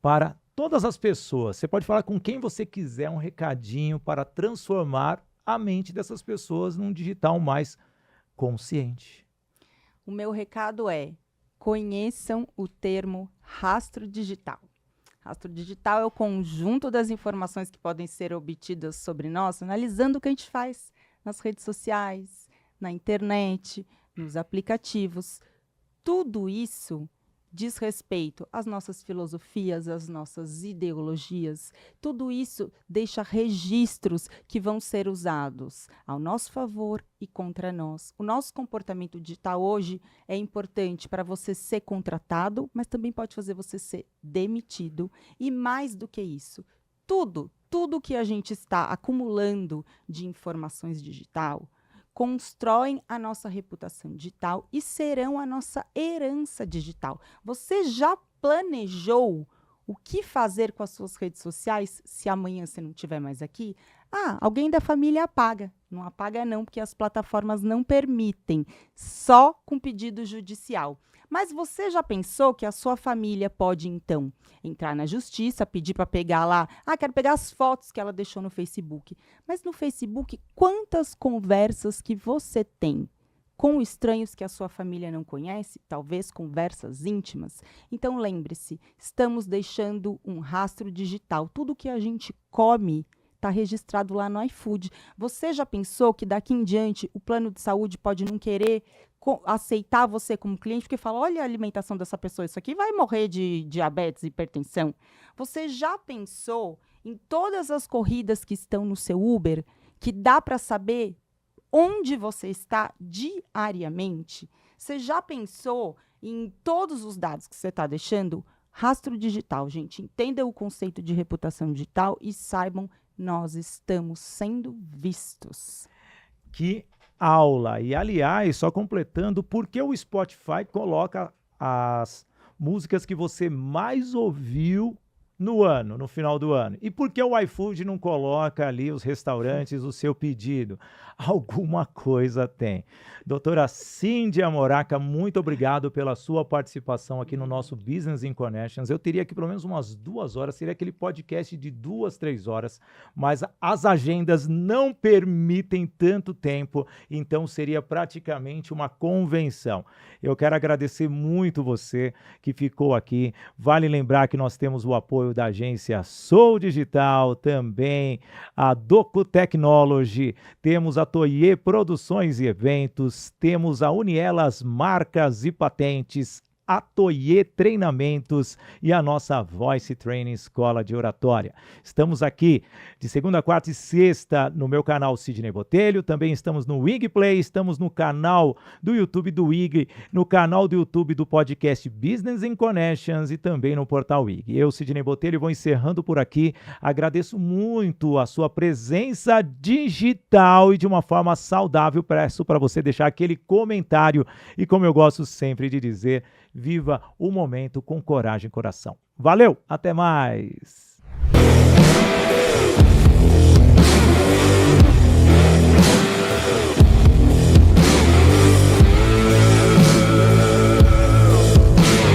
S1: para todas as pessoas. Você pode falar com quem você quiser, um recadinho para transformar a mente dessas pessoas num digital mais consciente.
S2: O meu recado é: conheçam o termo rastro digital. Rastro digital é o conjunto das informações que podem ser obtidas sobre nós, analisando o que a gente faz nas redes sociais, na internet, nos aplicativos. Tudo isso diz respeito às nossas filosofias, às nossas ideologias. Tudo isso deixa registros que vão ser usados ao nosso favor e contra nós. O nosso comportamento digital hoje é importante para você ser contratado, mas também pode fazer você ser demitido. E mais do que isso, tudo que a gente está acumulando de informações digital constroem a nossa reputação digital e serão a nossa herança digital. Você já planejou o que fazer com as suas redes sociais se amanhã você não estiver mais aqui? Alguém da família apaga. Não apaga não, porque as plataformas não permitem, só com pedido judicial. Mas você já pensou que a sua família pode, então, entrar na justiça, pedir para pegar lá, quero pegar as fotos que ela deixou no Facebook. Mas no Facebook, quantas conversas que você tem com estranhos que a sua família não conhece, talvez conversas íntimas? Então lembre-se, estamos deixando um rastro digital. Tudo que a gente come está registrado lá no iFood. Você já pensou que daqui em diante o plano de saúde pode não querer aceitar você como cliente, porque fala, olha a alimentação dessa pessoa, isso aqui vai morrer de diabetes e hipertensão. Você já pensou em todas as corridas que estão no seu Uber, que dá para saber onde você está diariamente? Você já pensou em todos os dados que você está deixando? Rastro digital, gente. Entendam o conceito de reputação digital e saibam, nós estamos sendo vistos.
S1: Que aula! E, aliás, só completando, por que o Spotify coloca as músicas que você mais ouviu no final do ano. E por que o iFood não coloca ali os restaurantes o seu pedido? Alguma coisa tem. Doutora Cíndia Moraca, muito obrigado pela sua participação aqui no nosso Business in Connections. Eu teria aqui pelo menos umas 2 horas, seria aquele podcast de 2, 3 horas, mas as agendas não permitem tanto tempo, então seria praticamente uma convenção. Eu quero agradecer muito você que ficou aqui. Vale lembrar que nós temos o apoio da agência Sou Digital, também a Docu Technology, temos a Toye Produções e Eventos, temos a Unielas Marcas e Patentes, a Toye Treinamentos e a nossa Voice Training Escola de Oratória. Estamos aqui de segunda, quarta e sexta no meu canal Sidney Botelho, também estamos no Wig Play, estamos no canal do YouTube do Wig, no canal do YouTube do podcast Business in Connections e também no portal Wig. Eu, Sidney Botelho, vou encerrando por aqui. Agradeço muito a sua presença digital e de uma forma saudável. Peço para você deixar aquele comentário e, como eu gosto sempre de dizer, viva o momento com coragem e coração. Valeu, até mais!